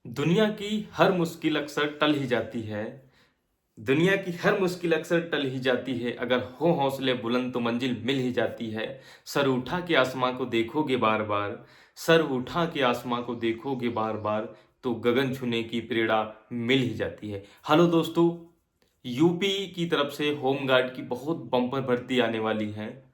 दुनिया की हर मुश्किल अक्सर टल ही जाती है। दुनिया की हर मुश्किल अक्सर टल ही जाती है। अगर हो हौसले बुलंद तो मंजिल मिल ही जाती है। सर उठा के आसमां को देखोगे बार बार। सर उठा के आसमां को देखोगे बार बार तो गगन छूने की प्रेरणा मिल ही जाती है। हेलो दोस्तों, यूपी की तरफ से होमगार्ड की बहुत बम्पर भर्ती आने वाली है।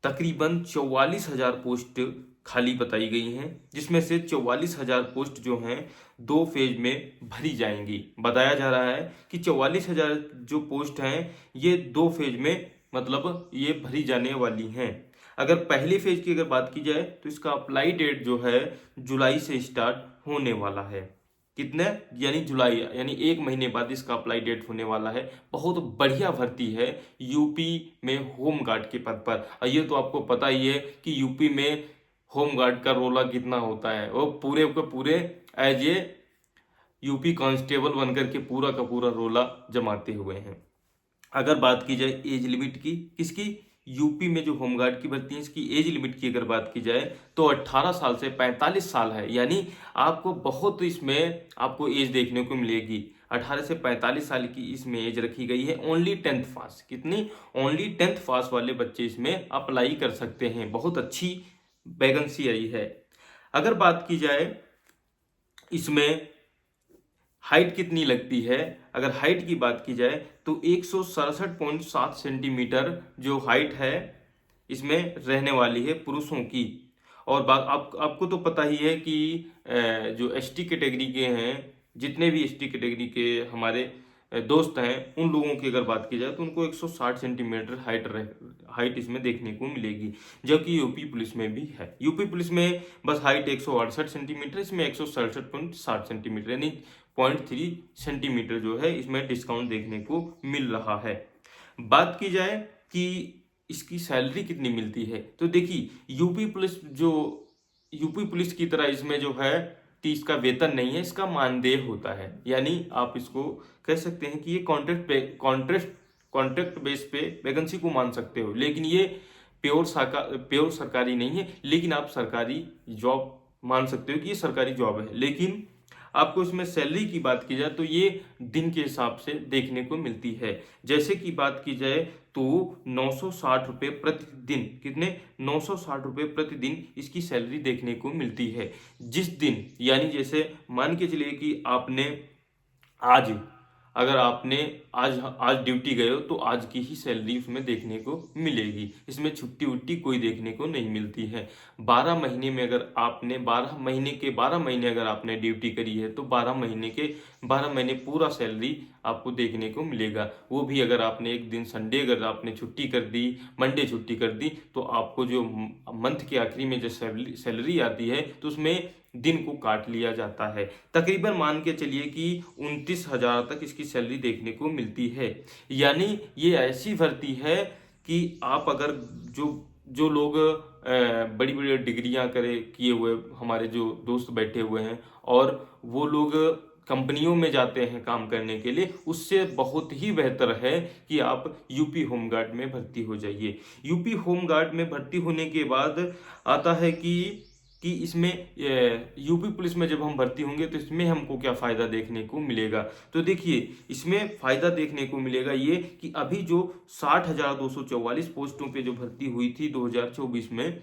तकरीबन 44,000 पोस्ट खाली बताई गई हैं, जिसमें से 44,000 पोस्ट जो हैं 2 फेज में भरी जाएंगी। बताया जा रहा है कि 44,000 जो पोस्ट हैं ये 2 फेज में मतलब ये भरी जाने वाली हैं। अगर पहले फेज की अगर बात की जाए तो इसका अप्लाई डेट जो है जुलाई से स्टार्ट होने वाला है। कितने यानी जुलाई, यानी 1 महीने बाद इसका अप्लाई डेट होने वाला है। बहुत बढ़िया भर्ती है यूपी में होम गार्ड के पद पर। और ये तो आपको पता ही है कि यूपी में होम गार्ड का रोला कितना होता है। वो पूरे के पूरे एज ए यूपी कांस्टेबल बनकर के पूरा का पूरा रोला जमाते हुए हैं। अगर बात की जाए एज लिमिट की, किसकी, यूपी में जो होमगार्ड की भर्ती है इसकी एज लिमिट की अगर बात की जाए तो 18 साल से 45 साल है। यानी आपको बहुत इसमें आपको एज देखने को मिलेगी। 18 से 45 साल की इसमें एज रखी गई है। ओनली 10th पास, कितनी, ओनली 10th पास वाले बच्चे इसमें अप्लाई कर सकते हैं। बहुत अच्छी वैकेंसी आई है। अगर बात की जाए इसमें हाइट कितनी लगती है, अगर हाइट की बात की जाए तो 167.7 सेंटीमीटर जो हाइट है इसमें रहने वाली है पुरुषों की। और बात आपको तो पता ही है कि जो एसटी कैटेगरी के हैं, जितने भी एसटी कैटेगरी के हमारे दोस्त हैं, उन लोगों की अगर बात की जाए तो उनको 160 सेंटीमीटर हाइट इसमें देखने को मिलेगी। जबकि यूपी पुलिस में भी है। यूपी पुलिस में बस हाइट 168 सेंटीमीटर, इसमें 167.60 सेंटीमीटर यानी 0.3 सेंटीमीटर जो है इसमें डिस्काउंट देखने को मिल रहा है। बात की जाए कि इसकी सैलरी कितनी मिलती है तो देखिए, यूपी पुलिस की तरह इसमें जो है कि इसका वेतन नहीं है, इसका मानदेय होता है। यानी आप इसको कह सकते हैं कि ये कॉन्ट्रैक्ट बेस पे वैकेंसी को मान सकते हो। लेकिन ये प्योर सरकारी नहीं है, लेकिन आप सरकारी जॉब मान सकते हो कि ये सरकारी जॉब है। लेकिन आपको इसमें सैलरी की बात की जाए तो ये दिन के हिसाब से देखने को मिलती है। जैसे कि बात की जाए तो 960 रुपये प्रतिदिन, कितने, 960 रुपये प्रतिदिन इसकी सैलरी देखने को मिलती है। जिस दिन, यानी जैसे मान के चलिए कि आपने आज, अगर आपने आज आज ड्यूटी गए हो तो आज की ही सैलरी उसमें देखने को मिलेगी। इसमें छुट्टी उट्टी कोई देखने को नहीं मिलती है। 12 महीने में अगर आपने 12 महीने अगर आपने ड्यूटी करी है तो 12 महीने पूरा सैलरी आपको देखने को मिलेगा। वो भी अगर आपने एक दिन संडे अगर आपने छुट्टी कर दी, मंडे छुट्टी कर दी, तो आपको जो मंथ के आखिरी में जो सैलरी आती है तो उसमें दिन को काट लिया जाता है। तकरीबन मान के चलिए कि 29,000 तक इसकी सैलरी देखने को मिलती है। यानी ये ऐसी भर्ती है कि आप अगर जो जो लोग बड़ी बड़ी डिग्रियां किए हुए हमारे जो दोस्त बैठे हुए हैं और वो लोग कंपनियों में जाते हैं काम करने के लिए, उससे बहुत ही बेहतर है कि आप यूपी होमगार्ड में भर्ती हो जाइए। यूपी होमगार्ड में भर्ती होने के बाद आता है कि इसमें यूपी पुलिस में जब हम भर्ती होंगे तो इसमें हमको क्या फ़ायदा देखने को मिलेगा। तो देखिए, इसमें फ़ायदा देखने को मिलेगा ये कि अभी जो 60,244 पोस्टों पे जो भर्ती हुई थी 2024 में,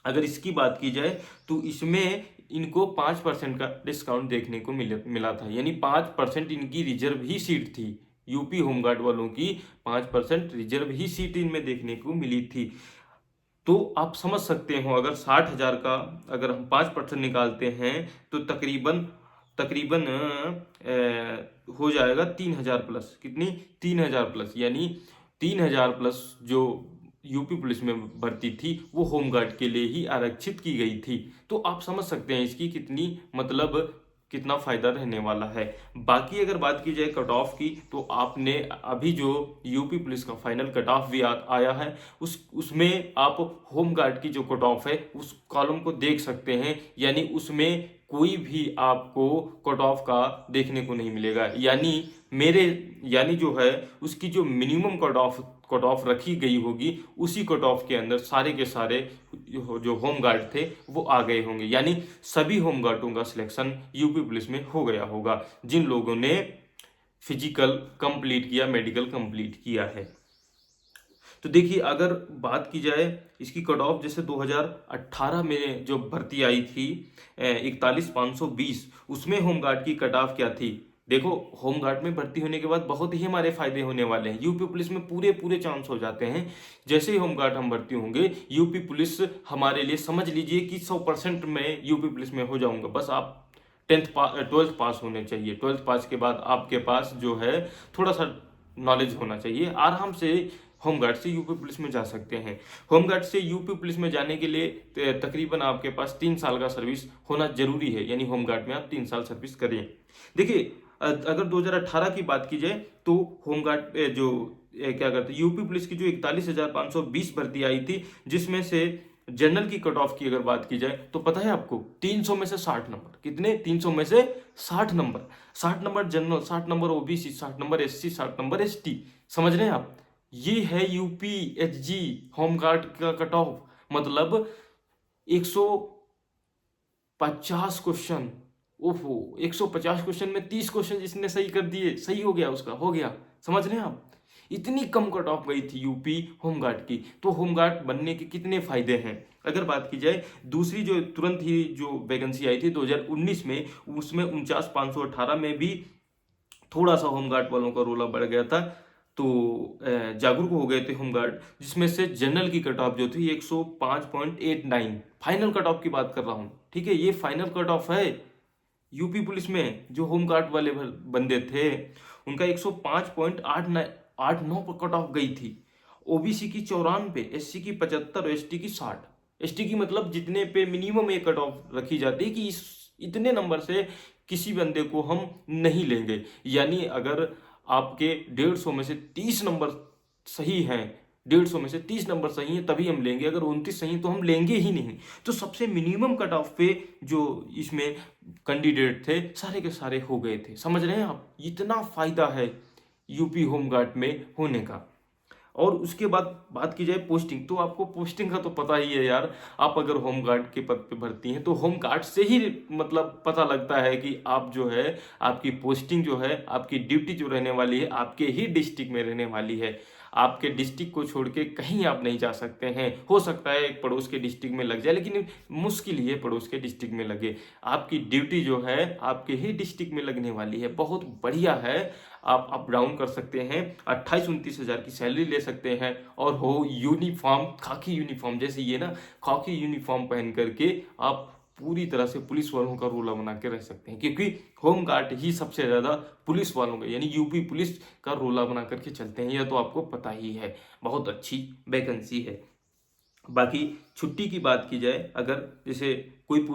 अगर इसकी बात की जाए तो इसमें इनको 5% का डिस्काउंट देखने को मिला था। यानी 5% इनकी रिजर्व ही सीट थी। यूपी होमगार्ड वालों की 5% रिजर्व ही सीट इनमें देखने को मिली थी। तो आप समझ सकते हो, अगर 60,000 का अगर हम 5% निकालते हैं तो तकरीबन तकरीबन हो जाएगा 3,000 प्लस, कितनी, 3,000 प्लस। यानी 3,000 प्लस जो यूपी पुलिस में भर्ती थी वो होमगार्ड के लिए ही आरक्षित की गई थी। तो आप समझ सकते हैं इसकी कितनी मतलब कितना फायदा रहने वाला है। बाकी अगर बात की जाए कट ऑफ की तो आपने अभी जो यूपी पुलिस का फाइनल कट ऑफ भी आया है, उसमें आप होमगार्ड की जो कट ऑफ है उस कॉलम को देख सकते हैं। यानी उसमें कोई भी आपको कट ऑफ का देखने को नहीं मिलेगा। यानी जो है उसकी जो minimum cut off cut off रखी गई होगी उसी कट ऑफ के अंदर सारे के सारे जो होम गार्ड थे वो आ गए होंगे, यानी सभी होम गार्डों का सिलेक्शन यूपी पुलिस में हो गया होगा जिन लोगों ने फिजिकल कंप्लीट किया, मेडिकल कंप्लीट किया है। तो देखिए अगर बात की जाए इसकी कट ऑफ, जैसे 2018 में जो भर्ती आई थी 41,520, उसमें होमगार्ड की कट ऑफ क्या थी। देखो होमगार्ड में भर्ती होने के बाद बहुत ही हमारे फायदे होने वाले हैं, यूपी पुलिस में पूरे पूरे चांस हो जाते हैं। जैसे ही होमगार्ड हम भर्ती होंगे यूपी पुलिस हमारे लिए, समझ लीजिए कि 100% में यूपी पुलिस में हो जाऊंगा। बस आप 12th पास होने चाहिए। 12th पास के बाद आपके पास जो है थोड़ा सा नॉलेज होना चाहिए, आराम से होमगार्ड से यूपी पुलिस में जा सकते हैं। होमगार्ड से यूपी पुलिस में जाने के लिए तकरीबन आपके पास 3 साल का सर्विस होना जरूरी है, यानी होमगार्ड में आप 3 साल सर्विस करें। देखिए अगर 2018 की बात की जाए तो होमगार्ड जो क्या कहते हैं यूपी पुलिस की जो 41,520 भर्ती आई थी, जिसमें से जनरल की कट ऑफ की अगर बात की जाए तो पता है आपको 300 में से 60 नंबर, कितने, 300 में से 60 number, 60 number general, 60 number OBC, 60 number SC, 60 number ST. समझ रहे हैं आप, ये है यूपी एचजी होमगार्ड का कट ऑफ। मतलब 150 क्वेश्चन, ओहो 150 क्वेश्चन में 30 क्वेश्चन जिसने सही कर दिए, सही हो गया, उसका हो गया। समझ रहे हैं आप, इतनी कम कट ऑफ गई थी यूपी होमगार्ड की। तो होमगार्ड बनने के कितने फायदे हैं अगर बात की जाए। दूसरी जो तुरंत ही जो वैकेंसी आई थी 2019 में, उसमें 49,518 में भी थोड़ा सा होमगार्ड वालों का रोला बढ़ गया था, तो जागरूक हो गए थे होमगार्ड, जिसमें से जनरल की कट ऑफ जो थी 105.89, फाइनल कट ऑफ की बात कर रहा हूं, ठीक है, ये फाइनल कट ऑफ है। यूपी पुलिस में जो होमगार्ड वाले बंदे थे उनका 105.89 पर कट ऑफ गई थी। ओबीसी की 94, एससी की 75 और एसटी की 60। एसटी की मतलब जितने पे मिनिमम एक कट ऑफ रखी जाती है कि इतने नंबर से किसी बंदे को हम नहीं लेंगे, यानी अगर आपके 150 में से 30 नंबर सही हैं, 150 में से 30 नंबर सही है तभी हम लेंगे, अगर 29 सही तो हम लेंगे ही नहीं। तो सबसे मिनिमम कट ऑफ पे जो इसमें कैंडिडेट थे सारे के सारे हो गए थे। समझ रहे हैं आप, इतना फायदा है यूपी होमगार्ड में होने का। और उसके बाद बात की जाए पोस्टिंग, तो आपको पोस्टिंग का तो पता ही है यार। आप अगर होमगार्ड के पद पे भर्ती हैं तो होमगार्ड से ही मतलब पता लगता है कि आप जो है, आपकी पोस्टिंग जो है, आपकी ड्यूटी जो रहने वाली है आपके ही डिस्ट्रिक्ट में रहने वाली है। आपके डिस्ट्रिक्ट को छोड़ के कहीं आप नहीं जा सकते हैं। हो सकता है एक पड़ोस के डिस्ट्रिक्ट में लग जाए, लेकिन मुश्किल ही है पड़ोस के डिस्ट्रिक्ट में लगे। आपकी ड्यूटी जो है आपके ही डिस्ट्रिक्ट में लगने वाली है, बहुत बढ़िया है। आप अप डाउन कर सकते हैं, 28-29 हज़ार की सैलरी ले सकते हैं, और हो यूनिफॉर्म, खाकी यूनिफॉर्म, जैसे ये ना खाकी यूनिफॉर्म पहन करके आप पूरी तरह से पुलिस वालों का रोला बना के रह सकते हैं, क्योंकि होमगार्ड ही सबसे ज्यादा पुलिस वालों का, यानी यूपी पुलिस का रोला बना करके चलते हैं। यह तो आपको पता ही है, बहुत अच्छी वैकेंसी है। बाकी छुट्टी की बात की जाए, अगर जैसे कोई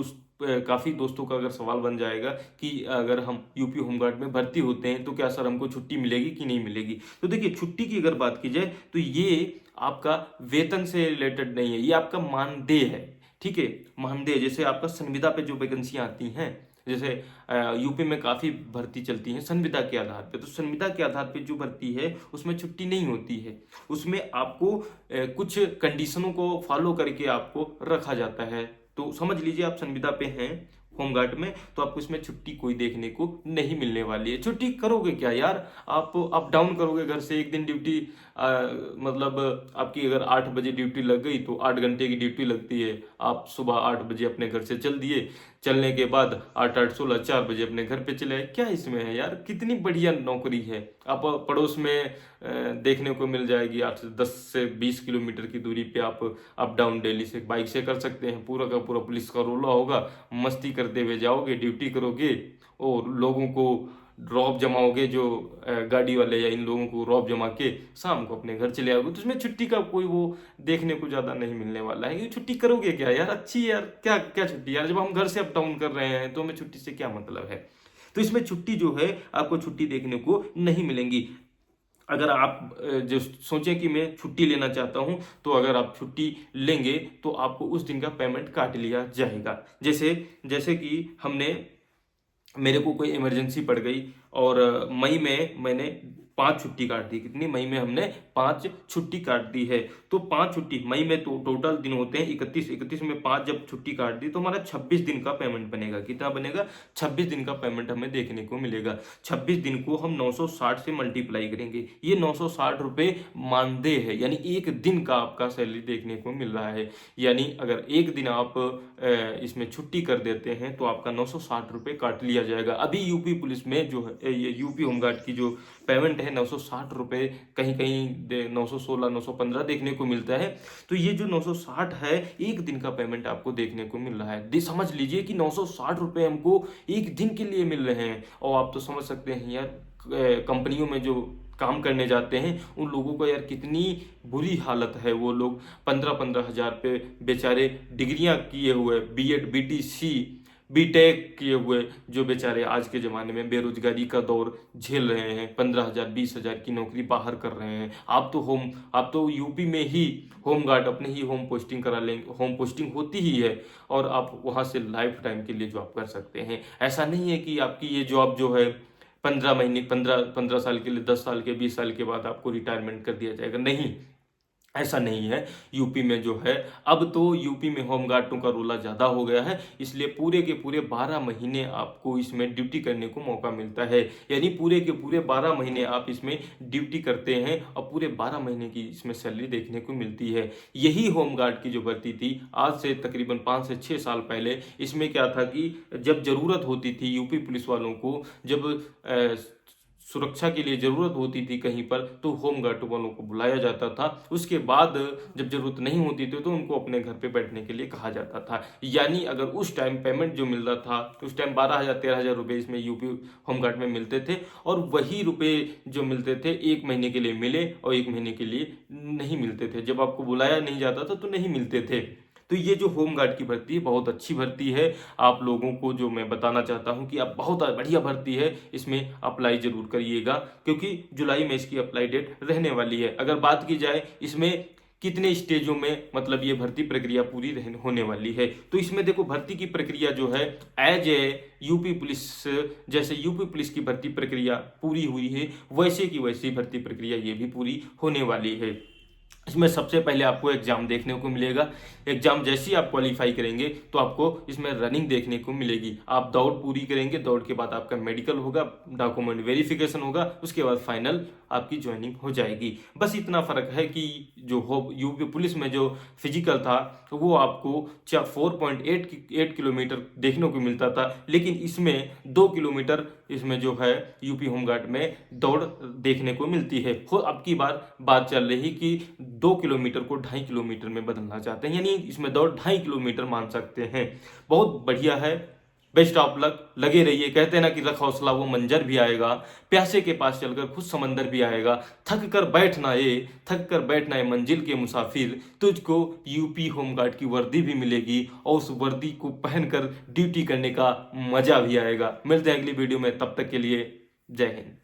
काफ़ी दोस्तों का अगर सवाल बन जाएगा कि अगर हम यूपी होमगार्ड में भर्ती होते हैं तो क्या सर हमको छुट्टी मिलेगी कि नहीं मिलेगी। तो देखिए छुट्टी की अगर बात की जाए तो ये आपका वेतन से रिलेटेड नहीं है, ये आपका मानदेय है, ठीक है। मानदेय जैसे आपका संविदा पे जो वैकेंसियाँ आती हैं, जैसे यूपी में काफ़ी भर्ती चलती है संविदा के आधार पे, तो संविदा के आधार पे जो भर्ती है उसमें छुट्टी नहीं होती है। उसमें आपको कुछ कंडीशनों को फॉलो करके आपको रखा जाता है। तो समझ लीजिए आप संविदा पे हैं होमगार्ड में, तो आपको इसमें छुट्टी कोई देखने को नहीं मिलने वाली है। छुट्टी करोगे क्या यार, आप अप डाउन करोगे घर से, एक दिन ड्यूटी मतलब आपकी अगर 8 बजे ड्यूटी लग गई तो 8 घंटे की ड्यूटी लगती है। आप सुबह 8 बजे अपने घर से चल दिए, चलने के बाद 8-8-16 4 बजे अपने घर पे चले आए। क्या इसमें है यार, कितनी बढ़िया नौकरी है। आप पड़ोस में देखने को मिल जाएगी, 10 से 20 किलोमीटर की दूरी पे आप अप डाउन डेली से बाइक से कर सकते हैं। पूरा का पूरा पुलिस का रोला होगा, मस्ती करते हुए जाओगे, ड्यूटी करोगे और लोगों को रौब जमाओगे, जो गाड़ी वाले या इन लोगों को रौब जमा के शाम को अपने घर चले आओगे। तो उसमें छुट्टी का कोई वो देखने को ज्यादा नहीं मिलने वाला है। ये छुट्टी करोगे क्या यार, अच्छी यार, क्या क्या छुट्टी यार, जब हम घर से अप डाउन कर रहे हैं तो हमें छुट्टी से क्या मतलब है। तो इसमें छुट्टी जो है आपको छुट्टी देखने को नहीं मिलेंगी। अगर आप जो सोचें कि मैं छुट्टी लेना चाहता हूं, तो अगर आप छुट्टी लेंगे तो आपको उस दिन का पेमेंट काट लिया जाएगा। जैसे जैसे कि मेरे को कोई इमरजेंसी पड़ गई और मई में मैंने 5 छुट्टी काट दी। कितनी, मई में हमने 5 छुट्टी काट दी है, तो 5 छुट्टी मई में तो टोटल दिन होते हैं 31, 31 में 5 जब छुट्टी काट दी तो हमारा 26 दिन का पेमेंट बनेगा। कितना बनेगा? 26 दिन का पेमेंट हमें देखने को मिलेगा। 26 दिन को हम 960 से मल्टीप्लाई करेंगे, ये 960 रुपये मानदेय है, यानी एक दिन का आपका सैलरी देखने को मिल रहा है। यानी अगर एक दिन आप इसमें छुट्टी कर देते हैं तो आपका 960 रुपये काट लिया जाएगा। अभी यूपी पुलिस में जो है, ये यूपी होमगार्ड की जो पेमेंट है 960 रुपये, कहीं कहीं 916, 915 देखने को मिलता है। तो ये जो 960 है एक दिन का पेमेंट आपको देखने को मिल रहा है। समझ लीजिए कि 960 रुपये हमको एक दिन के लिए मिल रहे हैं। और आप तो समझ सकते हैं यार, कंपनियों में जो काम करने जाते हैं उन लोगों को यार कितनी बुरी हालत है। वो लोग 15-15 हज़ार पे बेचारे डिग्रियां किए हुए, बीएड, बीटीसी, बीटेक किए हुए जो बेचारे आज के ज़माने में बेरोजगारी का दौर झेल रहे हैं, 15,000 20,000 की नौकरी बाहर कर रहे हैं। आप तो यूपी में ही होमगार्ड अपने ही होम पोस्टिंग करा लेंगे, होम पोस्टिंग होती ही है और आप वहाँ से लाइफ टाइम के लिए जॉब कर सकते हैं। ऐसा नहीं है कि आपकी ये जॉब जो है 15 महीने, 15 साल के लिए, 10 साल के, 20 साल के बाद आपको रिटायरमेंट कर दिया जाएगा, नहीं, ऐसा नहीं है। यूपी में जो है, अब तो यूपी में होमगार्डों का रोला ज़्यादा हो गया है, इसलिए पूरे के पूरे 12 महीने आपको इसमें ड्यूटी करने को मौका मिलता है। यानी पूरे के पूरे 12 महीने आप इसमें ड्यूटी करते हैं और पूरे 12 महीने की इसमें सैलरी देखने को मिलती है। यही होमगार्ड की जो भर्ती थी आज से तकरीबन 5 से 6 साल पहले, इसमें क्या था कि जब ज़रूरत होती थी यूपी पुलिस वालों को, जब सुरक्षा के लिए ज़रूरत होती थी कहीं पर, तो होमगार्ड वालों को बुलाया जाता था। उसके बाद जब ज़रूरत नहीं होती थी तो उनको अपने घर पे बैठने के लिए कहा जाता था। यानी अगर उस टाइम पेमेंट जो मिल रहा था, उस टाइम 12,000 13,000 रुपये इसमें यूपी होमगार्ड में मिलते थे, और वही रुपये जो मिलते थे 1 महीने के लिए मिले और 1 महीने के लिए नहीं मिलते थे। जब आपको बुलाया नहीं जाता था तो नहीं मिलते थे। तो ये जो होमगार्ड की भर्ती है बहुत अच्छी भर्ती है। आप लोगों को जो मैं बताना चाहता हूँ कि आप बहुत बढ़िया भर्ती है, इसमें अप्लाई जरूर करिएगा, क्योंकि जुलाई में इसकी अप्लाई डेट रहने वाली है। अगर बात की जाए इसमें कितने स्टेजों में मतलब ये भर्ती प्रक्रिया पूरी होने वाली है, तो इसमें देखो भर्ती की प्रक्रिया जो है एज ए यूपी पुलिस, जैसे यूपी पुलिस की भर्ती प्रक्रिया पूरी हुई है वैसे की वैसी भर्ती प्रक्रिया ये भी पूरी होने वाली है। इसमें सबसे पहले आपको एग्जाम देखने को मिलेगा। एग्जाम जैसे ही आप क्वालिफाई करेंगे तो आपको इसमें रनिंग देखने को मिलेगी। आप दौड़ पूरी करेंगे, दौड़ के बाद आपका मेडिकल होगा, डॉक्यूमेंट वेरिफिकेशन होगा, उसके बाद फाइनल आपकी ज्वाइनिंग हो जाएगी। बस इतना फर्क है कि जो हो यूपी पुलिस में जो फिजिकल था तो वो आपको 4.8 किलोमीटर देखने को मिलता था, लेकिन इसमें 2 किलोमीटर इसमें जो है यूपी होमगार्ड में दौड़ देखने को मिलती है। अब की बार बात चल रही कि 2 किलोमीटर को 2.5 किलोमीटर में बदलना चाहते हैं, यानी इसमें दौड़ 2.5 किलोमीटर मान सकते हैं। बहुत बढ़िया है, बेस्ट ऑफ लक, लगे रहिए। कहते हैं ना कि रख हौसला वो मंजर भी आएगा, प्यासे के पास चलकर खुद समंदर भी आएगा। थक कर बैठना ये मंजिल के मुसाफिर, तुझको यूपी होमगार्ड की वर्दी भी मिलेगी और उस वर्दी को पहनकर ड्यूटी करने का मजा भी आएगा। मिलते हैं अगली वीडियो में, तब तक के लिए जय हिंद।